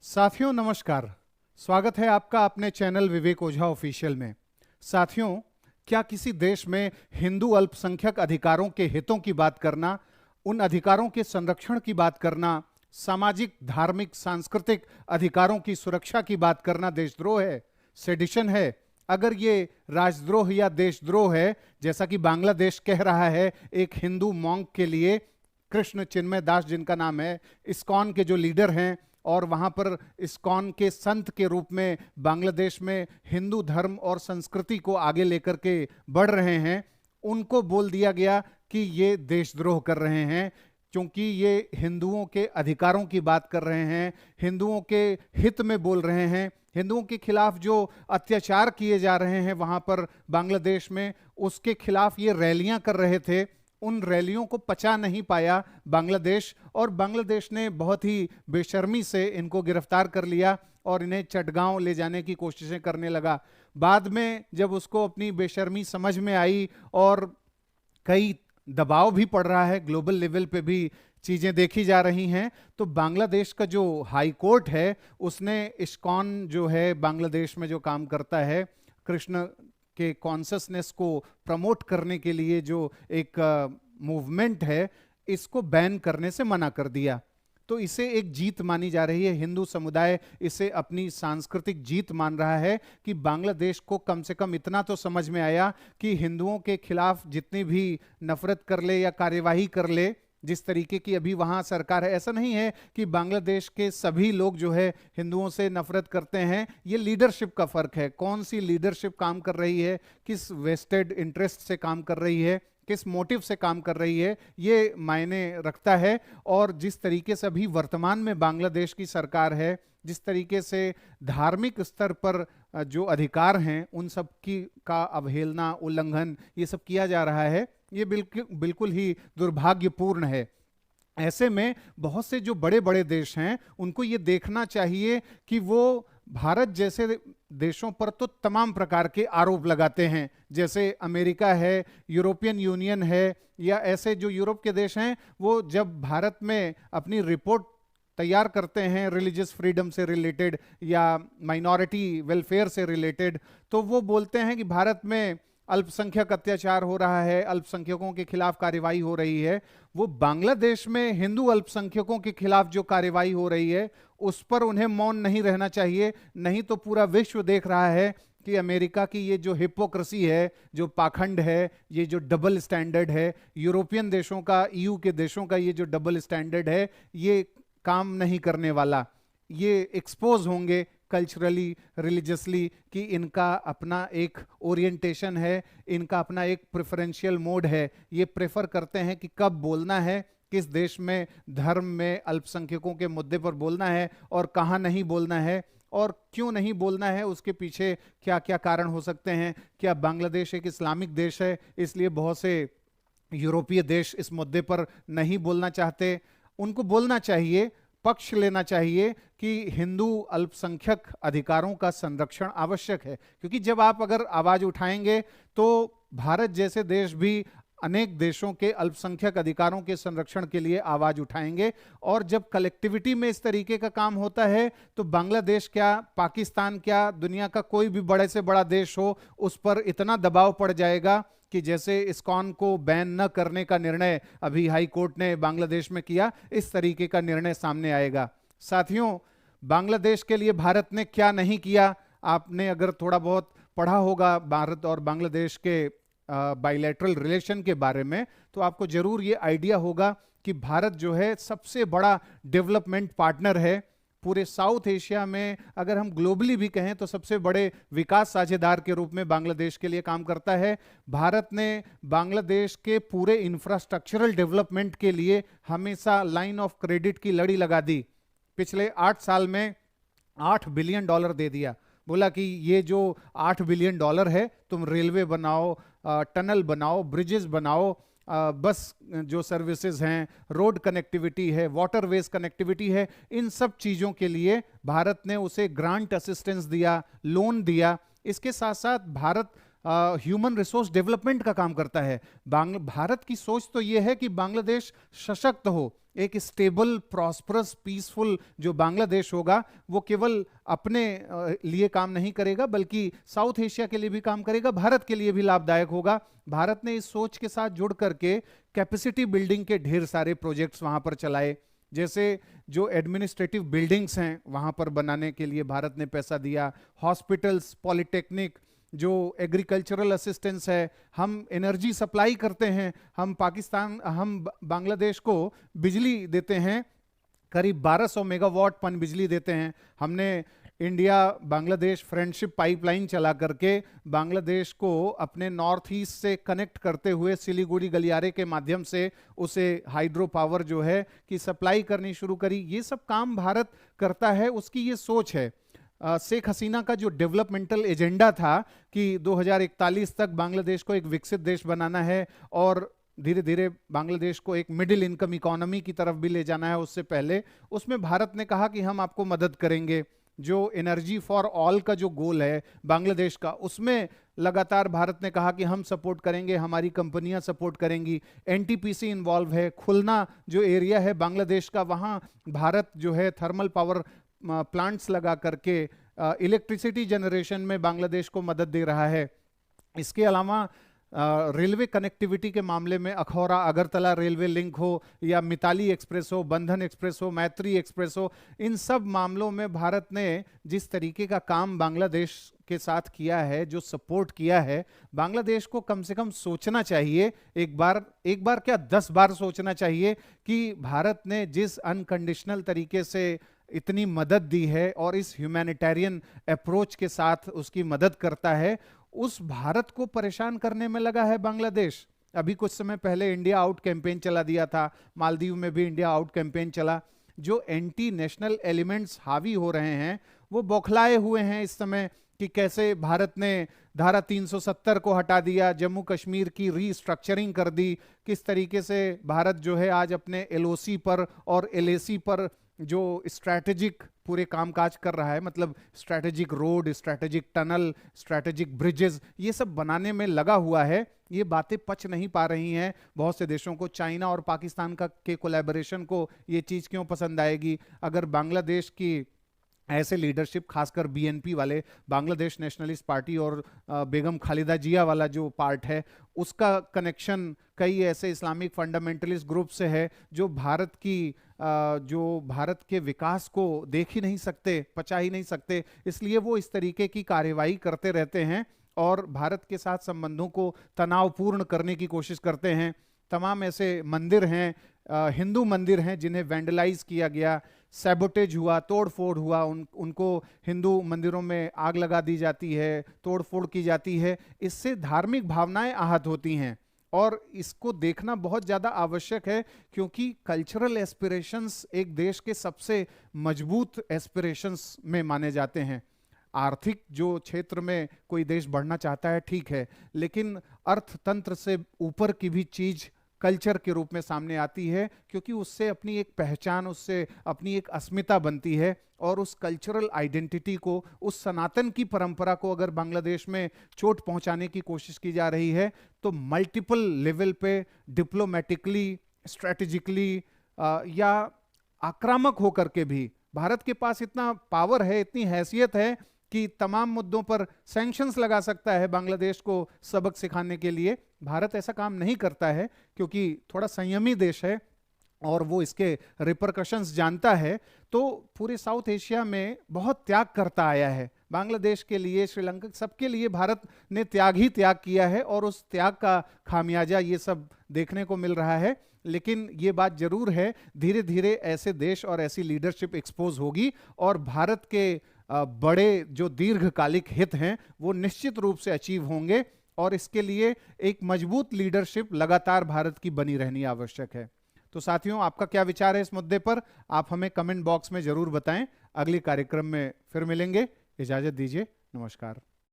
साथियों नमस्कार। स्वागत है आपका अपने चैनल विवेक ओझा ऑफिशियल में। साथियों, क्या किसी देश में हिंदू अल्पसंख्यक अधिकारों के हितों की बात करना, उन अधिकारों के संरक्षण की बात करना, सामाजिक, धार्मिक, सांस्कृतिक अधिकारों की सुरक्षा की बात करना देशद्रोह है, सेडिशन है? अगर ये राजद्रोह या देशद्रोह है, जैसा कि बांग्लादेश कह रहा है एक हिंदू मॉन्क के लिए, कृष्ण चिन्मय दास जिनका नाम है, इस्कॉन के जो लीडर हैं और वहाँ पर इस्कॉन के संत के रूप में बांग्लादेश में हिंदू धर्म और संस्कृति को आगे लेकर के बढ़ रहे हैं, उनको बोल दिया गया कि ये देशद्रोह कर रहे हैं क्योंकि ये हिंदुओं के अधिकारों की बात कर रहे हैं, हिंदुओं के हित में बोल रहे हैं, हिंदुओं के खिलाफ जो अत्याचार किए जा रहे हैं वहाँ पर बांग्लादेश में, उसके खिलाफ ये रैलियां कर रहे थे। उन रैलियों को पचा नहीं पाया बांग्लादेश, और बांग्लादेश ने बहुत ही बेशर्मी से इनको गिरफ्तार कर लिया और इन्हें चटगांव ले जाने की कोशिशें करने लगा। बाद में जब उसको अपनी बेशर्मी समझ में आई और कई दबाव भी पड़ रहा है, ग्लोबल लेवल पे भी चीजें देखी जा रही हैं, तो बांग्लादेश का जो हाई कोर्ट है उसने इस्कॉन जो है बांग्लादेश में जो काम करता है, कृष्ण के कॉन्शसनेस को प्रमोट करने के लिए जो एक मूवमेंट है, इसको बैन करने से मना कर दिया। तो इसे एक जीत मानी जा रही है। हिंदू समुदाय इसे अपनी सांस्कृतिक जीत मान रहा है कि बांग्लादेश को कम से कम इतना तो समझ में आया कि हिंदुओं के खिलाफ जितनी भी नफरत कर ले या कार्यवाही कर ले, जिस तरीके की अभी वहाँ सरकार है, ऐसा नहीं है कि बांग्लादेश के सभी लोग जो है हिंदुओं से नफरत करते हैं। ये लीडरशिप का फर्क है, कौन सी लीडरशिप काम कर रही है, किस वेस्टेड इंटरेस्ट से काम कर रही है, किस मोटिव से काम कर रही है, ये मायने रखता है। और जिस तरीके से अभी वर्तमान में बांग्लादेश की सरकार है, जिस तरीके से धार्मिक स्तर पर जो अधिकार हैं उन सब की का अवहेलना, उल्लंघन, ये सब किया जा रहा है, ये बिल्कुल ही दुर्भाग्यपूर्ण है। ऐसे में बहुत से जो बड़े बड़े देश हैं उनको ये देखना चाहिए कि वो भारत जैसे देशों पर तो तमाम प्रकार के आरोप लगाते हैं, जैसे अमेरिका है, यूरोपियन यूनियन है, या ऐसे जो यूरोप के देश हैं, वो जब भारत में अपनी रिपोर्ट तैयार करते हैं रिलीजियस फ्रीडम से रिलेटेड या माइनॉरिटी वेलफेयर से रिलेटेड, तो वो बोलते हैं कि भारत में अल्पसंख्यक अत्याचार हो रहा है, अल्पसंख्यकों के खिलाफ कार्रवाई हो रही है। वो बांग्लादेश में हिंदू अल्पसंख्यकों के खिलाफ जो कार्रवाई हो रही है उस पर उन्हें मौन नहीं रहना चाहिए, नहीं तो पूरा विश्व देख रहा है कि अमेरिका की ये जो हिपोक्रेसी है, जो पाखंड है, ये जो डबल स्टैंडर्ड है, यूरोपियन देशों का, ईयू के देशों का ये जो डबल स्टैंडर्ड है, ये काम नहीं करने वाला। ये एक्सपोज होंगे कल्चरली, रिलीजियसली कि इनका अपना एक ओरिएंटेशन है, इनका अपना एक प्रेफरेंशियल मोड है। ये प्रेफर करते हैं कि कब बोलना है, किस देश में धर्म में अल्पसंख्यकों के मुद्दे पर बोलना है और कहाँ नहीं बोलना है, और क्यों नहीं बोलना है, उसके पीछे क्या क्या कारण हो सकते हैं। क्या बांग्लादेश एक इस्लामिक देश है इसलिए बहुत से यूरोपीय देश इस मुद्दे पर नहीं बोलना चाहते? उनको बोलना चाहिए, पक्ष लेना चाहिए कि हिंदू अल्पसंख्यक अधिकारों का संरक्षण आवश्यक है, क्योंकि जब आप अगर आवाज उठाएंगे तो भारत जैसे देश भी अनेक देशों के अल्पसंख्यक अधिकारों के संरक्षण के लिए आवाज उठाएंगे। और जब कलेक्टिविटी में इस तरीके का काम होता है तो बांग्लादेश क्या, पाकिस्तान क्या, दुनिया का कोई भी बड़े से बड़ा देश हो, उस पर इतना दबाव पड़ जाएगा कि जैसे इस्कॉन को बैन न करने का निर्णय अभी हाई कोर्ट ने बांग्लादेश में किया, इस तरीके का निर्णय सामने आएगा। साथियों, बांग्लादेश के लिए भारत ने क्या नहीं किया, आपने अगर थोड़ा बहुत पढ़ा होगा भारत और बांग्लादेश के बायलैटरल रिलेशन के बारे में, तो आपको जरूर ये आइडिया होगा कि भारत जो है सबसे बड़ा डेवलपमेंट पार्टनर है पूरे साउथ एशिया में। अगर हम ग्लोबली भी कहें तो सबसे बड़े विकास साझेदार के रूप में बांग्लादेश के लिए काम करता है। भारत ने बांग्लादेश के पूरे इंफ्रास्ट्रक्चरल डेवलपमेंट के लिए हमेशा लाइन ऑफ क्रेडिट की लड़ी लगा दी। पिछले 8 साल में $8 बिलियन दे दिया, बोला कि ये जो $8 बिलियन है, तुम रेलवे बनाओ, टनल बनाओ, ब्रिजेस बनाओ, बस जो सर्विसेज हैं, रोड कनेक्टिविटी है, वाटरवेज कनेक्टिविटी है, इन सब चीज़ों के लिए भारत ने उसे ग्रांट असिस्टेंस दिया, लोन दिया। इसके साथ साथ भारत ह्यूमन रिसोर्स डेवलपमेंट का काम करता है। भारत की सोच तो ये है कि बांग्लादेश सशक्त हो, एक स्टेबल, प्रॉस्परस, पीसफुल जो बांग्लादेश होगा वो केवल अपने लिए काम नहीं करेगा बल्कि साउथ एशिया के लिए भी काम करेगा, भारत के लिए भी लाभदायक होगा। भारत ने इस सोच के साथ जुड़ करके कैपेसिटी बिल्डिंग के ढेर सारे प्रोजेक्ट्स वहां पर चलाए। जैसे जो एडमिनिस्ट्रेटिव बिल्डिंग्स हैं वहां पर बनाने के लिए भारत ने पैसा दिया, हॉस्पिटल्स, पॉलिटेक्निक, जो एग्रीकल्चरल असिस्टेंस है, हम एनर्जी सप्लाई करते हैं, हम बांग्लादेश को बिजली देते हैं, करीब 1200 मेगावाट पन बिजली देते हैं। हमने इंडिया बांग्लादेश फ्रेंडशिप पाइपलाइन चला करके बांग्लादेश को अपने नॉर्थ ईस्ट से कनेक्ट करते हुए सिलीगुड़ी गलियारे के माध्यम से उसे हाइड्रो पावर जो है कि सप्लाई करनी शुरू करी। ये सब काम भारत करता है, उसकी ये सोच है। शेख हसीना का जो डेवलपमेंटल एजेंडा था कि 2041 तक बांग्लादेश को एक विकसित देश बनाना है और धीरे धीरे बांग्लादेश को एक मिडिल इनकम इकोनॉमी की तरफ भी ले जाना है, उससे पहले उसमें भारत ने कहा कि हम आपको मदद करेंगे। जो एनर्जी फॉर ऑल का जो गोल है बांग्लादेश का, उसमें लगातार भारत ने कहा कि हम सपोर्ट करेंगे, हमारी कंपनियां सपोर्ट करेंगी। एनटीपीसी इन्वॉल्व है। खुलना जो एरिया है बांग्लादेश का, वहाँ भारत जो है थर्मल पावर प्लांट्स लगा करके इलेक्ट्रिसिटी जनरेशन में बांग्लादेश को मदद दे रहा है। इसके अलावा रेलवे कनेक्टिविटी के मामले में अखौरा अगरतला रेलवे लिंक हो या मिताली एक्सप्रेस हो, बंधन एक्सप्रेस हो, मैत्री एक्सप्रेस हो, इन सब मामलों में भारत ने जिस तरीके का काम बांग्लादेश के साथ किया है, जो सपोर्ट किया है, बांग्लादेश को कम से कम सोचना चाहिए, एक बार क्या 10 बार सोचना चाहिए कि भारत ने जिस अनकंडीशनल तरीके से इतनी मदद दी है और इस ह्यूमैनिटेरियन अप्रोच के साथ उसकी मदद करता है, उस भारत को परेशान करने में लगा है बांग्लादेश। अभी कुछ समय पहले इंडिया आउट कैंपेन चला दिया था, मालदीव में भी इंडिया आउट कैंपेन चला। जो एंटी नेशनल एलिमेंट्स हावी हो रहे हैं वो बौखलाए हुए हैं इस समय कि कैसे भारत ने धारा 370 को हटा दिया, जम्मू कश्मीर की रीस्ट्रक्चरिंग कर दी, किस तरीके से भारत जो है आज अपने एलओसी पर और एलएसी पर जो स्ट्रैटेजिक पूरे कामकाज कर रहा है, मतलब strategic road, strategic tunnel, strategic bridges, ये सब बनाने में लगा हुआ है। ये बातें पच नहीं पा रही हैं बहुत से देशों को। चाइना और पाकिस्तान का के कोलैबोरेशन को ये चीज़ क्यों पसंद आएगी? अगर बांग्लादेश की ऐसे लीडरशिप, खासकर बीएनपी वाले, बांग्लादेश नेशनलिस्ट पार्टी और बेगम खालिदा जिया वाला जो पार्ट है, उसका कनेक्शन कई ऐसे इस्लामिक फंडामेंटलिस्ट ग्रुप से है जो भारत के विकास को देख ही नहीं सकते, पचा ही नहीं सकते, इसलिए वो इस तरीके की कार्यवाही करते रहते हैं और भारत के साथ संबंधों को तनावपूर्ण करने की कोशिश करते हैं। तमाम ऐसे मंदिर हैं, हिंदू मंदिर हैं जिन्हें वैंडलाइज किया गया, सैबोटेज हुआ, तोड़फोड़ हुआ, उनको हिंदू मंदिरों में आग लगा दी जाती है, तोड़फोड़ की जाती है। इससे धार्मिक भावनाएं आहत होती हैं और इसको देखना बहुत ज़्यादा आवश्यक है, क्योंकि कल्चरल एस्पिरेशंस एक देश के सबसे मजबूत एस्पिरेशंस में माने जाते हैं। आर्थिक जो क्षेत्र में कोई देश बढ़ना चाहता है ठीक है, लेकिन अर्थतंत्र से ऊपर की भी चीज़ कल्चर के रूप में सामने आती है, क्योंकि उससे अपनी एक पहचान, उससे अपनी एक अस्मिता बनती है। और उस कल्चरल आइडेंटिटी को, उस सनातन की परंपरा को अगर बांग्लादेश में चोट पहुंचाने की कोशिश की जा रही है तो मल्टीपल लेवल पे डिप्लोमेटिकली, स्ट्रेटेजिकली या आक्रामक होकर के भी भारत के पास इतना पावर है, इतनी हैसियत है कि तमाम मुद्दों पर सैंक्शंस लगा सकता है बांग्लादेश को सबक सिखाने के लिए। भारत ऐसा काम नहीं करता है क्योंकि थोड़ा संयमी देश है और वो इसके रिपरकशंस जानता है। तो पूरे साउथ एशिया में बहुत त्याग करता आया है, बांग्लादेश के लिए, श्रीलंका, सबके लिए भारत ने त्याग ही त्याग किया है और उस त्याग का खामियाजा ये सब देखने को मिल रहा है। लेकिन ये बात जरूर है, धीरे धीरे ऐसे देश और ऐसी लीडरशिप एक्सपोज होगी और भारत के बड़े जो दीर्घकालिक हित हैं वो निश्चित रूप से अचीव होंगे और इसके लिए एक मजबूत लीडरशिप लगातार भारत की बनी रहनी आवश्यक है। तो साथियों, आपका क्या विचार है इस मुद्दे पर? आप हमें कमेंट बॉक्स में जरूर बताएं। अगले कार्यक्रम में फिर मिलेंगे, इजाजत दीजिए, नमस्कार।